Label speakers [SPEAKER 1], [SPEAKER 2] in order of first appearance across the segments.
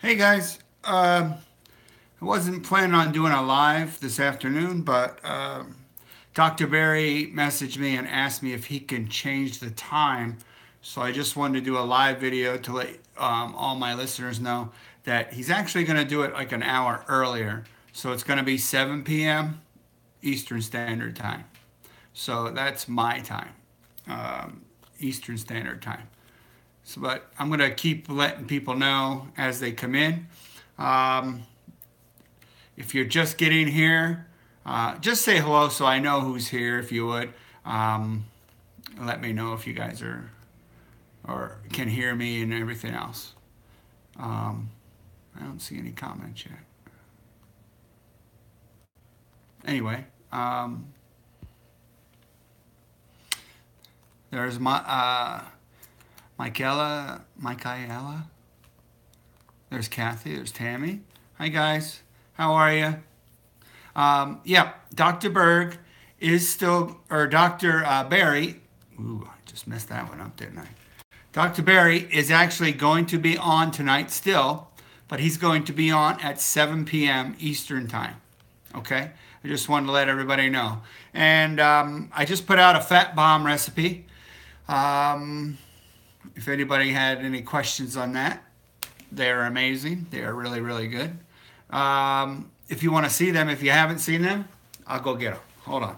[SPEAKER 1] Hey guys, I wasn't planning on doing a live this afternoon, but Dr. Barry messaged me and asked me if he can change the time. So I just wanted to do a live video to let all my listeners know that he's actually going to do it like an hour earlier. So it's going to be 7 p.m. Eastern Standard Time. So that's my time, Eastern Standard Time. So, but I'm going to keep letting people know as they come in. Um, if you're just getting here, just say hello so I know who's here if you would. Um, Let me know if you guys are or can hear me and everything else. Um, I don't see any comments yet. Anyway, there's my Michaela. There's Kathy. There's Tammy. Hi guys. How are you? Yeah, Dr. Berg is still, or Dr. Barry. Ooh, I just messed that one up, didn't I? Dr. Barry is actually going to be on tonight still, but he's going to be on at 7 p.m. Eastern Time. Okay? I just wanted to let everybody know. And I just put out a fat bomb recipe. Um, if anybody had any questions on that, they're amazing. They are really, really good. If you want to see them, if you haven't seen them, I'll go get them. Hold on.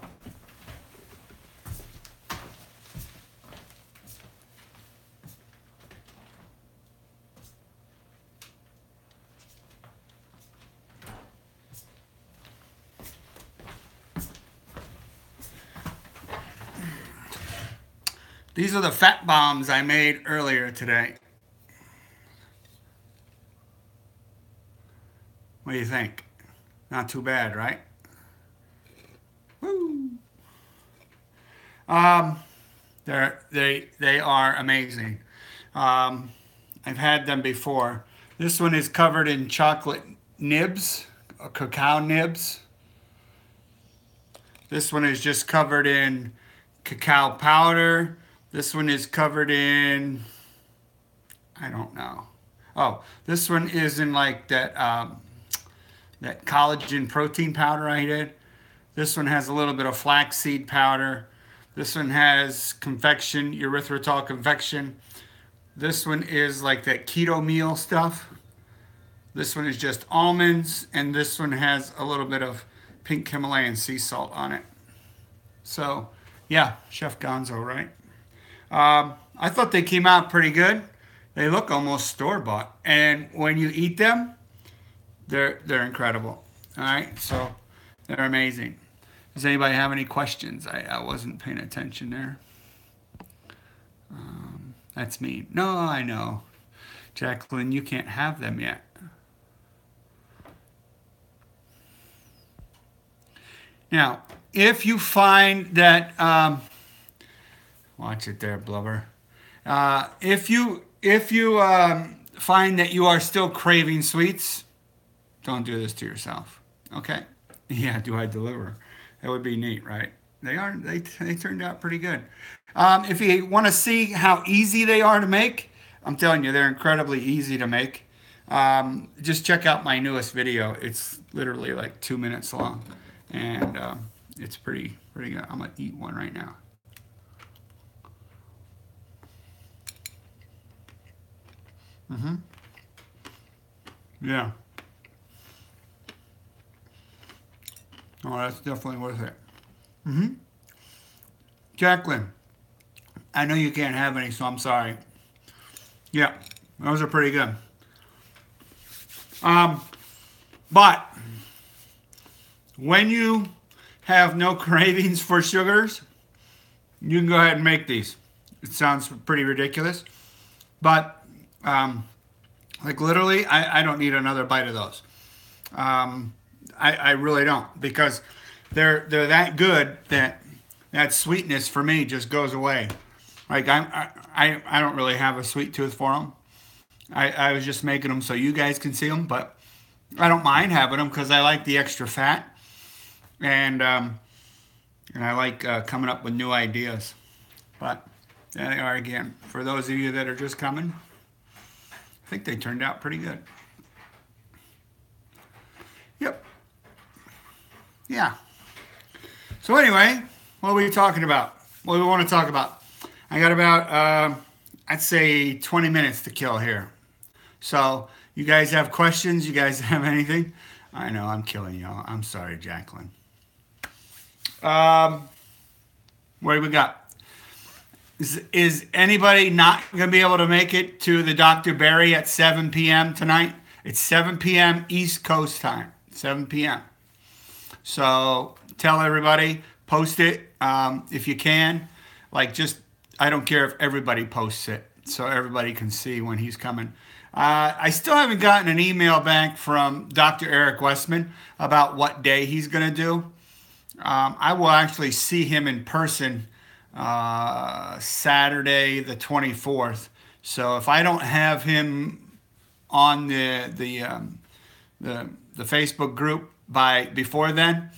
[SPEAKER 1] These are the fat bombs I made earlier today. What do you think? Not too bad, right? Woo! Um, they are amazing. Um, I've had them before. This one is covered in chocolate nibs, cacao nibs. This one is just covered in cacao powder. This one is covered in, I don't know. Oh, this one is in like that collagen protein powder I did. This one has a little bit of flaxseed powder. This one has confection, erythritol confection. This one is like that keto meal stuff. This one is just almonds, and this one has a little bit of pink Himalayan sea salt on it. So, yeah, Chef Gonzo, right? I thought they came out pretty good. They look almost store bought, and when you eat them, they're incredible. All right, so they're amazing. Does anybody have any questions? I wasn't paying attention there. That's me. No, I know. Jacqueline, you can't have them yet. Now, if you find that, watch it there, blubber. If you find that you are still craving sweets, don't do this to yourself. Okay? Yeah, do I deliver? That would be neat, right? They turned out pretty good. If you want to see how easy they are to make, I'm telling you, they're incredibly easy to make. Just check out my newest video. It's literally like 2 minutes long, and it's pretty good. I'm gonna eat one right now. Mm-hmm. Yeah. Oh, that's definitely worth it. Mm-hmm. Jacqueline, I know you can't have any, so I'm sorry. Yeah, those are pretty good. Um, but when you have no cravings for sugars, you can go ahead and make these. It sounds pretty ridiculous, but like literally, I don't need another bite of those. Um, I really don't because they're that good that that sweetness for me just goes away. Like I don't really have a sweet tooth for them. I was just making them so you guys can see them, but I don't mind having them because I like the extra fat and I like coming up with new ideas. But there they are again. For those of you that are just coming, I think they turned out pretty good. yeah. So anyway, what are we talking about? What do we want to talk about? I got about, I'd say 20 minutes to kill here. So you guys have questions? You guys have anything? I know I'm killing y'all. I'm sorry, Jacqueline. What do we got? Is anybody not going to be able to make it to the Dr. Berry at 7 p.m. tonight? It's 7 p.m. East Coast time. 7 p.m. So tell everybody, post it if you can. Like just, I don't care if everybody posts it so everybody can see when he's coming. I still haven't gotten an email back from Dr. Eric Westman about what day he's going to do. I will actually see him in person Saturday the 24th. So if I don't have him on the Facebook group before then,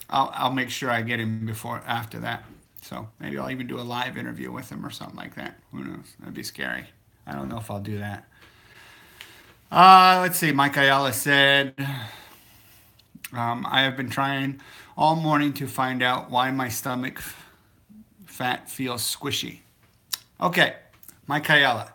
[SPEAKER 1] I'll make sure I get him after that. So maybe I'll even do a live interview with him or something like that. Who knows? That'd be scary. I don't know if I'll do that. Let's see. Mike Ayala said, I have been trying all morning to find out why my stomach fat feels squishy. Okay, Mike Ayala.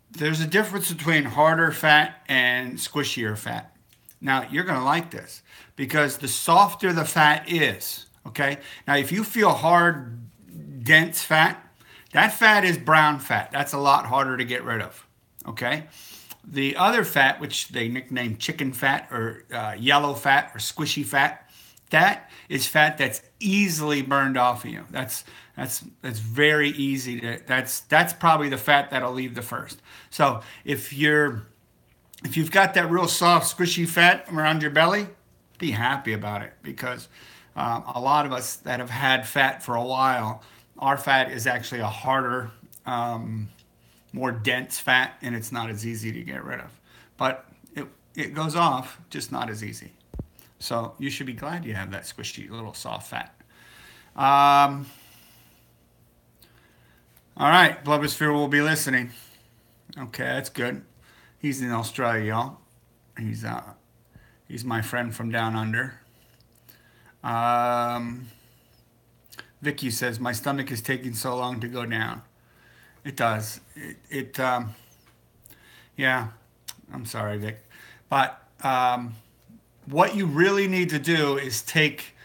[SPEAKER 1] There's a difference between harder fat and squishier fat. Now, you're going to like this because the softer the fat is, okay? Now, if you feel hard, dense fat, that fat is brown fat. That's a lot harder to get rid of, okay? The other fat, which they nickname chicken fat or yellow fat or squishy fat, that is fat that's easily burned off of you. That's very easy to. That's probably the fat that'll leave the first. So if you've got that real soft squishy fat around your belly, be happy about it because a lot of us that have had fat for a while, our fat is actually a harder, more dense fat, and it's not as easy to get rid of. But it goes off, just not as easy. So you should be glad you have that squishy little soft fat. All right, Blubbersphere will be listening. Okay, that's good. He's in Australia, y'all. He's my friend from down under. Vicky says, my stomach is taking so long to go down. It does. Yeah, I'm sorry, Vic. But what you really need to do is take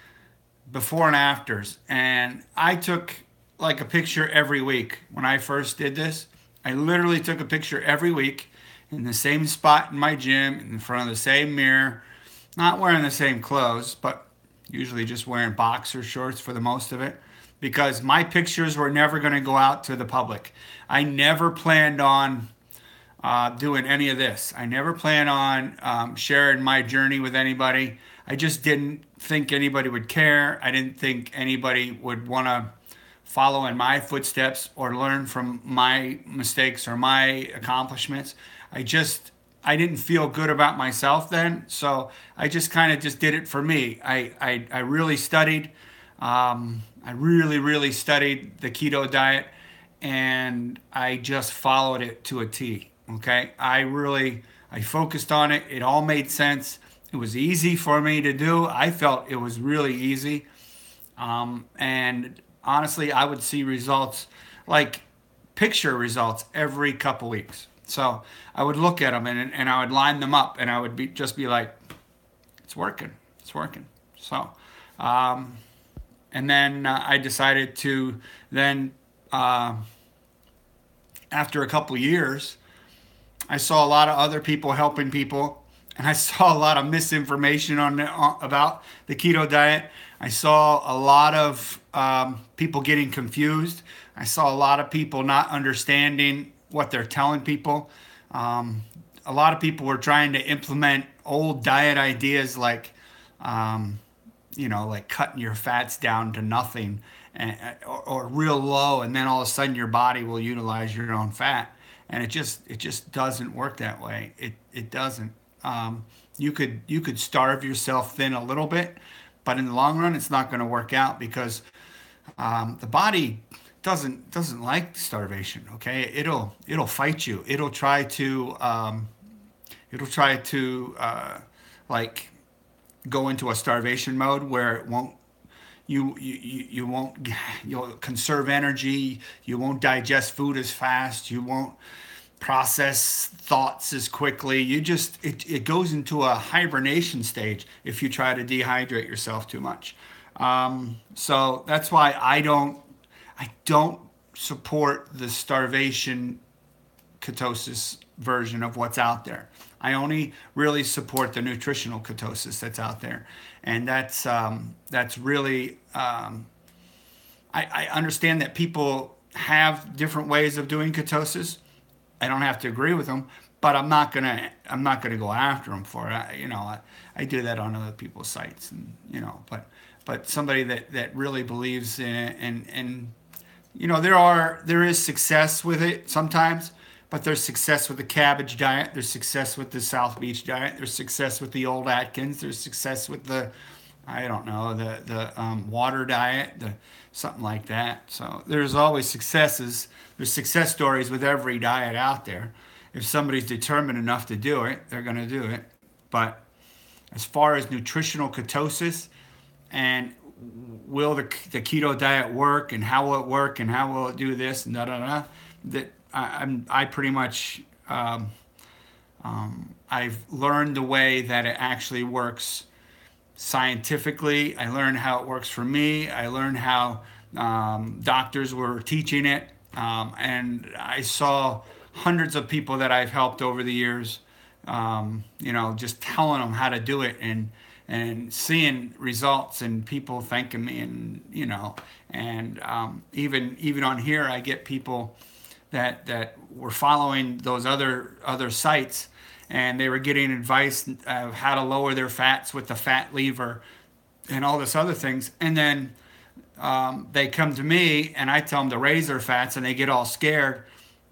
[SPEAKER 1] before and afters. And I took like a picture every week when I first did this. I literally took a picture every week in the same spot in my gym, in front of the same mirror, not wearing the same clothes, but usually just wearing boxer shorts for the most of it, because my pictures were never going to go out to the public. I never planned on doing any of this. I never planned on sharing my journey with anybody. I just didn't think anybody would care. I didn't think anybody would want to follow in my footsteps or learn from my mistakes or my accomplishments. I didn't feel good about myself then, so I just kind of just did it for me. I really studied. I really studied the keto diet, and I just followed it to a T. Okay, I focused on it. It all made sense. It was easy for me to do. I felt it was really easy, and honestly, I would see results, like picture results, every couple weeks. So I would look at them and I would line them up, and I would just be like, it's working. So, and then I decided to then, after a couple years, I saw a lot of other people helping people, and I saw a lot of misinformation about the keto diet. I saw a lot of people getting confused. I saw a lot of people not understanding what they're telling people. A lot of people were trying to implement old diet ideas like, like cutting your fats down to nothing or real low, and then all of a sudden your body will utilize your own fat. And it just doesn't work that way. It doesn't. You could starve yourself thin a little bit, but in the long run, it's not going to work out because the body doesn't like starvation. Okay, it'll fight you. It'll try to like go into a starvation mode where it won't you won't you'll conserve energy, you won't digest food as fast, you won't process thoughts as quickly. It goes into a hibernation stage if you try to dehydrate yourself too much. So that's why I don't support the starvation ketosis version of what's out there. I only really support the nutritional ketosis that's out there, and that's really I understand that people have different ways of doing ketosis. I don't have to agree with them, but I'm not gonna go after them for it. I do that on other people's sites, and but somebody that really believes in it, and there is success with it sometimes, but there's success with the cabbage diet, there's success with the South Beach diet, there's success with the old Atkins, there's success with the I don't know the water diet, something like that. So there's always successes. There's success stories with every diet out there. If somebody's determined enough to do it, they're going to do it. But as far as nutritional ketosis and will the keto diet work and how will it work and how will it do this and da da da, that I pretty much I've learned the way that it actually works scientifically. I learned how it works for me. I learned how doctors were teaching it, and I saw hundreds of people that I've helped over the years. Just telling them how to do it and seeing results and people thanking me, and even on here I get people that were following those other sites, and they were getting advice of how to lower their fats with the fat lever and all this other things, and then they come to me and I tell them to raise their fats and they get all scared,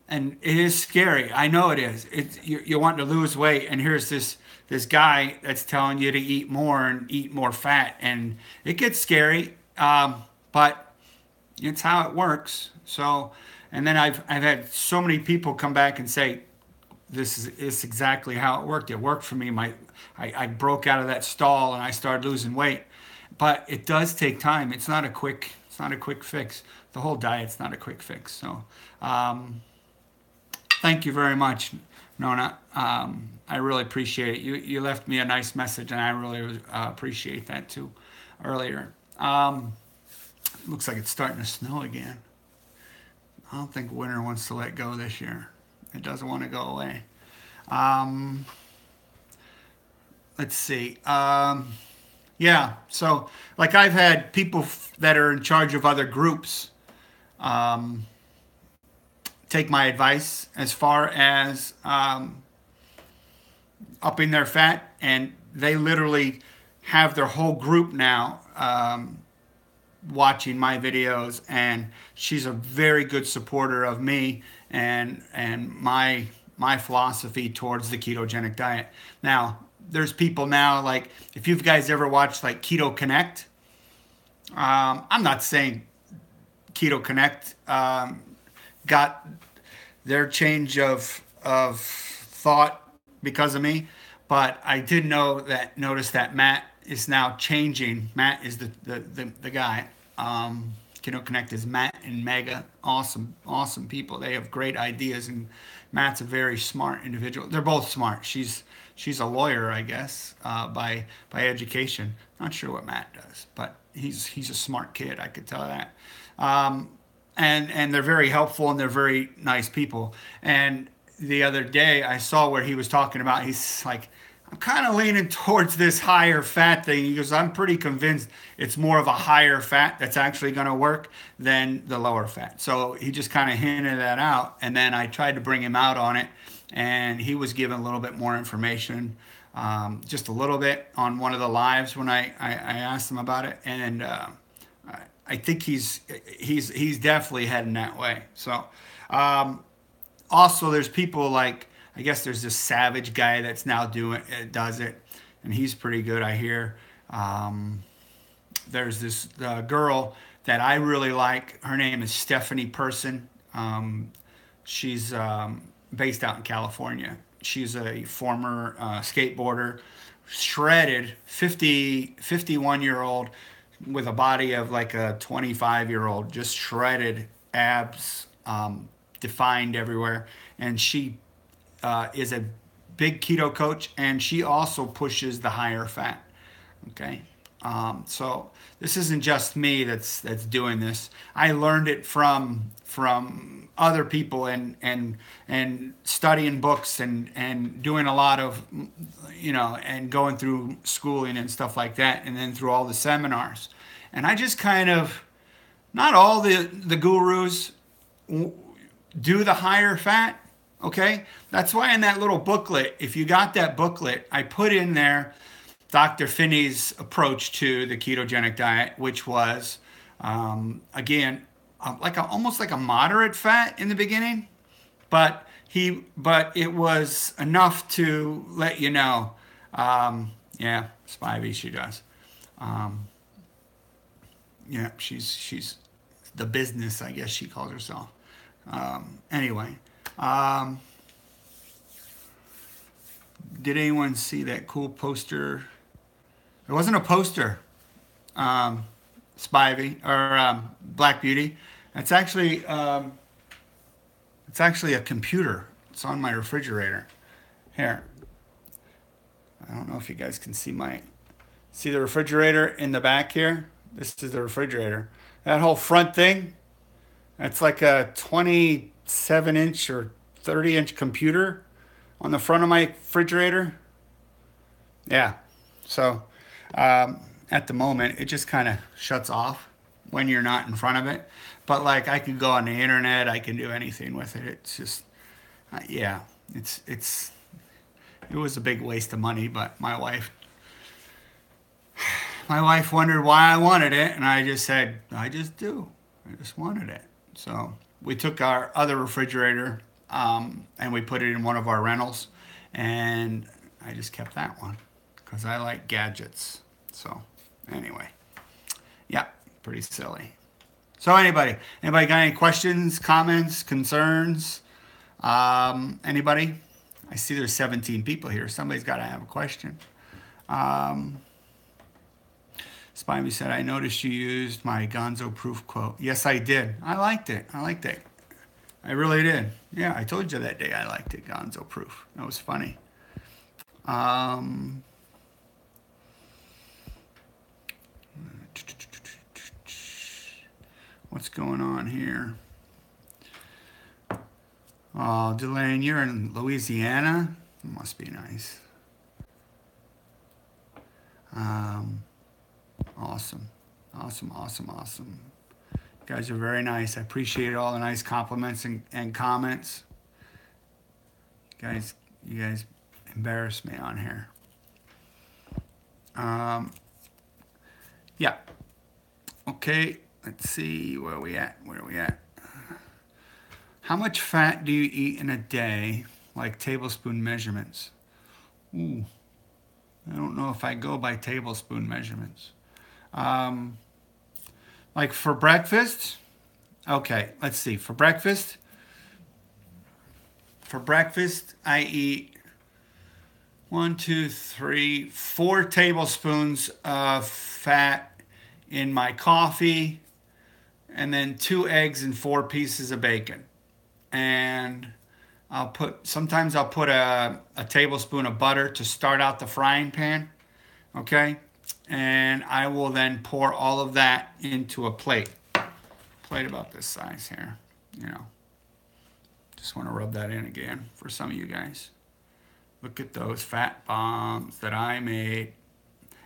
[SPEAKER 1] and it is scary. I know it is. You're wanting to lose weight, and here's this guy that's telling you to eat more and eat more fat, and it gets scary, but it's how it works. So, and then I've had so many people come back and say, this is exactly how it worked. It worked for me. I broke out of that stall and I started losing weight. But it does take time. It's not a quick fix. The whole diet's not a quick fix. So thank you very much, Nona. I really appreciate it. You left me a nice message, and I really appreciate that too earlier. Looks like it's starting to snow again. I don't think winter wants to let go this year. It doesn't want to go away. Let's see. Yeah, so like I've had people that are in charge of other groups take my advice as far as upping their fat, and they literally have their whole group now watching my videos, and she's a very good supporter of me and my philosophy towards the ketogenic diet. Now, there's people now, like if you guys ever watched like Keto Connect, I'm not saying Keto Connect got their change of thought because of me, but I did notice that Matt is now changing. Matt is the guy. Keto Connect is Matt and Mega. Awesome people. They have great ideas, and Matt's a very smart individual. They're both smart. She's a lawyer, I guess, by education. Not sure what Matt does, but he's a smart kid. I could tell that. And they're very helpful, and they're very nice people. And the other day I saw where he was talking about, he's like, I'm kind of leaning towards this higher fat thing. He goes, I'm pretty convinced it's more of a higher fat that's actually going to work than the lower fat. So he just kind of hinted that out. And then I tried to bring him out on it, and he was given a little bit more information, just a little bit on one of the lives when I asked him about it. And I think he's definitely heading that way. So also there's people like, I guess there's this Savage guy that's now does it, and he's pretty good, I hear. There's this girl that I really like. Her name is Stephanie Person. She's based out in California. She's a former skateboarder, shredded, 51-year-old with a body of like a 25-year-old, just shredded, abs defined everywhere. And she is a big keto coach, and she also pushes the higher fat. Okay, so this isn't just me that's doing this. I learned it from other people, and studying books, and doing a lot of, and going through schooling and stuff like that, and then through all the seminars. And I just kind of, not all the gurus do the higher fat. Okay, that's why in that little booklet, if you got that booklet, I put in there Dr. Finney's approach to the ketogenic diet, which was, again, almost like a moderate fat in the beginning, but it was enough to let you know. Yeah, Spivey, she does. Yeah, she's the business, I guess she calls herself. Anyway. Did anyone see that cool poster? It wasn't a poster, Spivey, or Black Beauty. It's actually a computer. It's on my refrigerator. Here. I don't know if you guys can see the refrigerator in the back here? This is the refrigerator. That whole front thing, that's like a 27-inch or 30-inch computer on the front of my refrigerator. Yeah. So at the moment, it just kind of shuts off when you're not in front of it. But like, I can go on the internet, I can do anything with it. It's just, yeah, it was a big waste of money, but my wife wondered why I wanted it, and I just said, I just wanted it. So we took our other refrigerator, and we put it in one of our rentals, and I just kept that one because I like gadgets. So anyway, yeah, pretty silly. So anybody got any questions, comments, concerns? Anybody? I see there's 17 people here. Somebody's got to have a question. Spivey said, I noticed you used my Gonzo proof quote. Yes, I did. I liked it. I really did. Yeah, I told you that day I liked it, Gonzo proof. That was funny. What's going on here? Oh, Delane, you're in Louisiana? It must be nice. Awesome. You guys are very nice. I appreciate all the nice compliments and comments. You guys embarrass me on here. Yeah. Okay, let's see where are we at. How much fat do you eat in a day, like tablespoon measurements? Ooh, I don't know if I go by tablespoon measurements. Like for breakfast, okay, let's see. For breakfast, I eat 4 tablespoons of fat in my coffee, and then 2 eggs and 4 pieces of bacon. And sometimes I'll put a tablespoon of butter to start out the frying pan, okay? And I will then pour all of that into a plate about this size here, Just want to rub that in again for some of you guys. Look at those fat bombs that I made.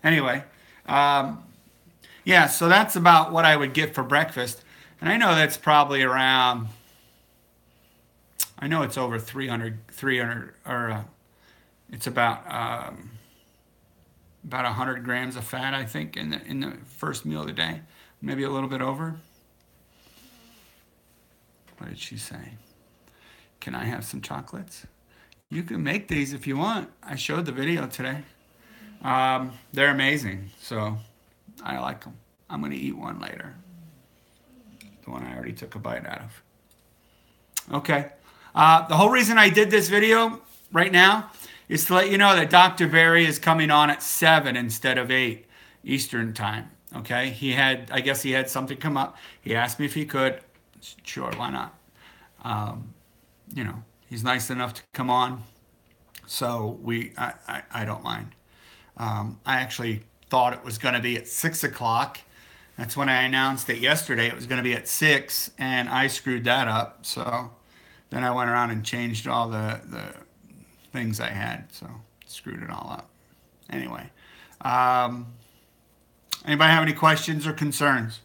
[SPEAKER 1] Anyway, yeah, so that's about what I would get for breakfast. And I know that's probably around, I know it's over 300 or it's about 100 grams of fat, I think, in the first meal of the day. Maybe a little bit over. What did she say? Can I have some chocolates? You can make these if you want. I showed the video today. They're amazing, so I like them. I'm going to eat one later. The one I already took a bite out of. Okay. The whole reason I did this video right now is to let you know that Dr. Berry is coming on at 7 instead of 8 Eastern time. Okay, I guess he had something come up. He asked me if he could. Sure, why not? Um, you know, he's nice enough to come on, so I don't mind. I actually thought it was going to be at 6 o'clock. That's when I announced it yesterday. It was going to be at 6, and I screwed that up. So then I went around and changed all the things I had. So screwed it all up. Anyway, um, anybody have any questions or concerns?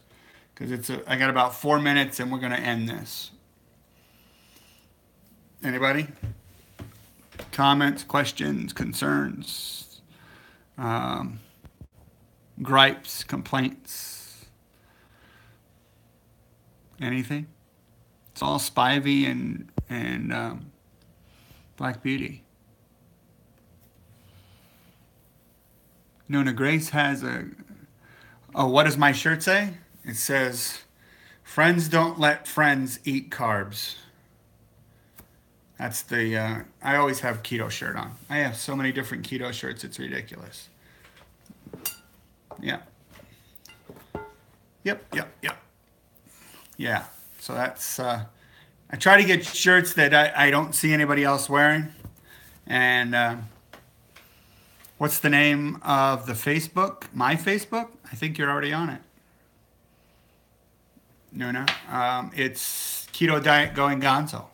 [SPEAKER 1] Because I got about 4 minutes, and we're going to end this. Anybody? Comments, questions, concerns, gripes, complaints, anything? It's all Spivey and Black Beauty. Nona Grace has what does my shirt say? It says, "Friends don't let friends eat carbs." That's the, I always have keto shirt on. I have so many different keto shirts, it's ridiculous. Yeah. Yep. Yeah. So that's, I try to get shirts that I don't see anybody else wearing. And what's the name of the Facebook? My Facebook? I think you're already on it. No. It's Keto Diet Going Gonzo.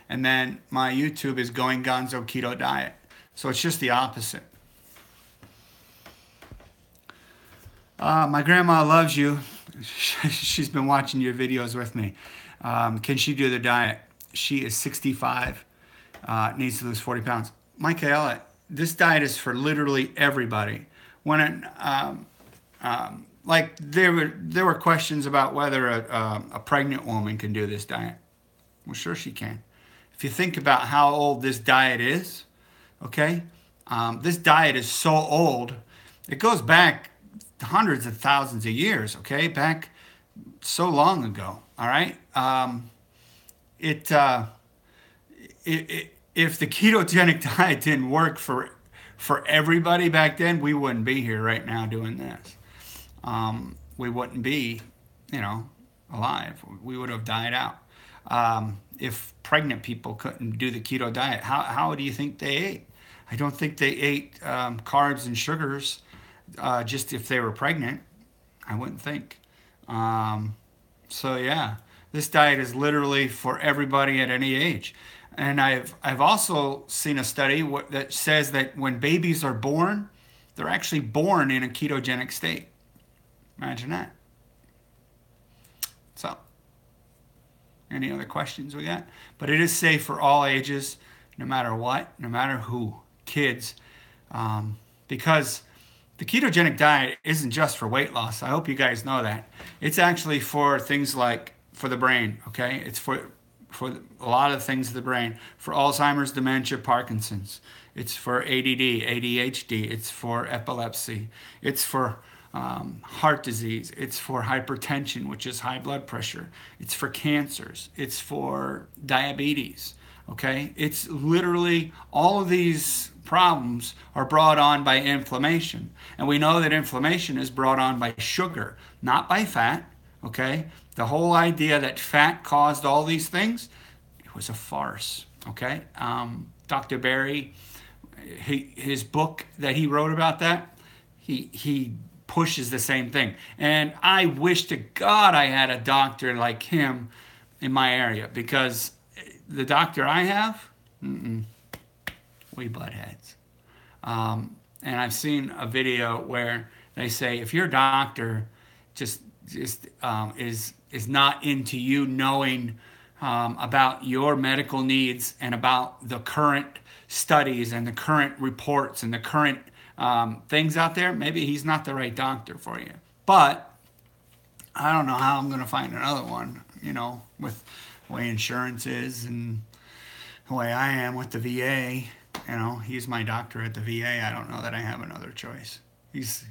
[SPEAKER 1] And then my YouTube is Going Gonzo Keto Diet. So it's just the opposite. My grandma loves you. She's been watching your videos with me. Can she do the diet? She is 65, needs to lose 40 pounds. Michaela, this diet is for literally everybody. Like there were questions about whether a pregnant woman can do this diet. Well, sure she can. If you think about how old this diet is, okay, this diet is so old, it goes back hundreds of thousands of years, okay, back so long ago, all right? If the ketogenic diet didn't work for everybody back then, we wouldn't be here right now doing this. We wouldn't be, alive. We would have died out. If pregnant people couldn't do the keto diet, how do you think they ate? I don't think they ate carbs and sugars just if they were pregnant. I wouldn't think. So yeah, this diet is literally for everybody at any age. And I've also seen a study that says that when babies are born, they're actually born in a ketogenic state. Imagine that. So, any other questions we got? But it is safe for all ages, no matter what, no matter who, kids, because the ketogenic diet isn't just for weight loss. I hope you guys know that. It's actually for things like for the brain, okay? It's for a lot of things of the brain, for Alzheimer's, dementia, Parkinson's. It's for ADD, ADHD. It's for epilepsy. It's for heart disease. It's for hypertension, which is high blood pressure. It's for cancers. It's for diabetes. Okay? It's literally all of these problems are brought on by inflammation. And we know that inflammation is brought on by sugar, not by fat. Okay? The whole idea that fat caused all these things, it was a farce. Okay? Dr. Berry, his book that he wrote about that, he pushes the same thing. And I wish to God I had a doctor like him in my area, because the doctor I have, we butt heads. And I've seen a video where they say if your doctor just is not into you knowing about your medical needs and about the current studies and the current reports and the current things out there, maybe he's not the right doctor for you. But I don't know how I'm going to find another one, with the way insurance is and the way I am with the VA. He's my doctor at the VA. I don't know that I have another choice. He is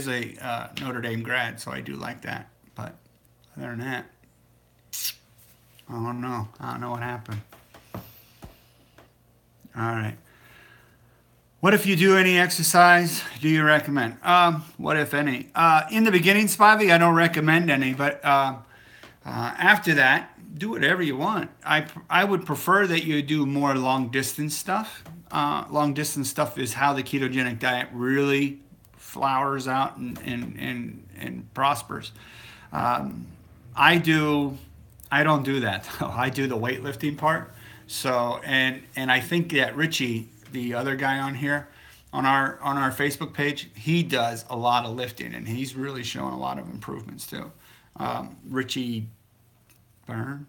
[SPEAKER 1] a Notre Dame grad, so I do like that. But other than that, I don't know. I don't know what happened. All right. What if you do any exercise? Do you recommend? What if any? In the beginning, Spivey, I don't recommend any, but after that, do whatever you want. I would prefer that you do more long distance stuff. Long distance stuff is how the ketogenic diet really flowers out and prospers. I don't do that though. I do the weightlifting part. So and I think that Richie, the other guy on here, on our Facebook page, he does a lot of lifting and he's really showing a lot of improvements too. Richie Byrne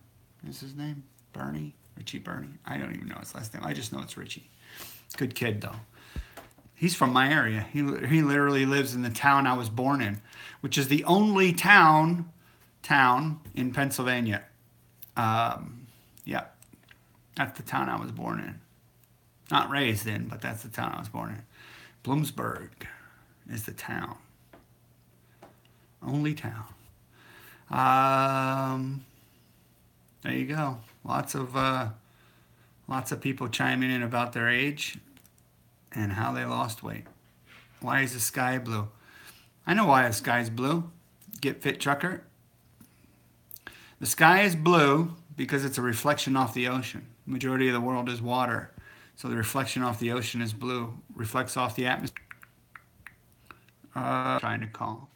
[SPEAKER 1] is his name? Richie Burney. I don't even know his last name. I just know it's Richie. Good kid though. He's from my area. He literally lives in the town I was born in, which is the only town in Pennsylvania. Yeah, that's the town I was born in. Not raised in, but that's the town I was born in. Bloomsburg is the town. Only town. There you go. Lots of people chiming in about their age and how they lost weight. Why is the sky blue? I know why the sky's blue. Get Fit Trucker. The sky is blue because it's a reflection off the ocean. The majority of the world is water. So the reflection off the ocean is blue. Reflects off the atmosphere. Trying to call.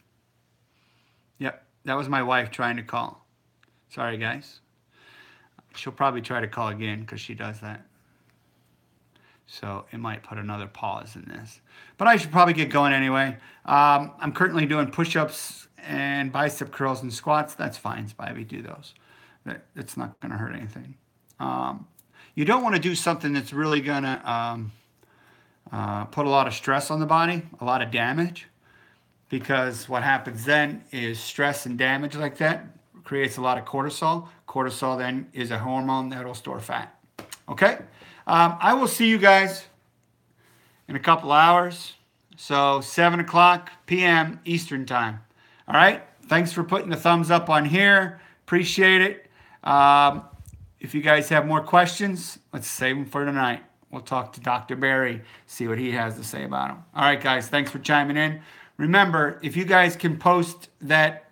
[SPEAKER 1] Yep, that was my wife trying to call. Sorry, guys. She'll probably try to call again because she does that. So it might put another pause in this. But I should probably get going anyway. I'm currently doing push-ups and bicep curls and squats. That's fine, Spivey, do those. It's not going to hurt anything. You don't want to do something that's really going to put a lot of stress on the body, a lot of damage. Because what happens then is stress and damage like that creates a lot of cortisol. Cortisol then is a hormone that will store fat. Okay? I will see you guys in a couple hours. So 7 o'clock p.m. Eastern time. All right? Thanks for putting the thumbs up on here. Appreciate it. If you guys have more questions, let's save them for tonight. We'll talk to Dr. Barry, see what he has to say about them. All right, guys. Thanks for chiming in. Remember, if you guys can post that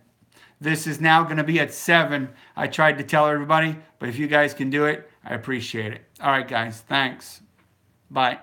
[SPEAKER 1] this is now going to be at 7, I tried to tell everybody, but if you guys can do it, I appreciate it. All right, guys. Thanks. Bye.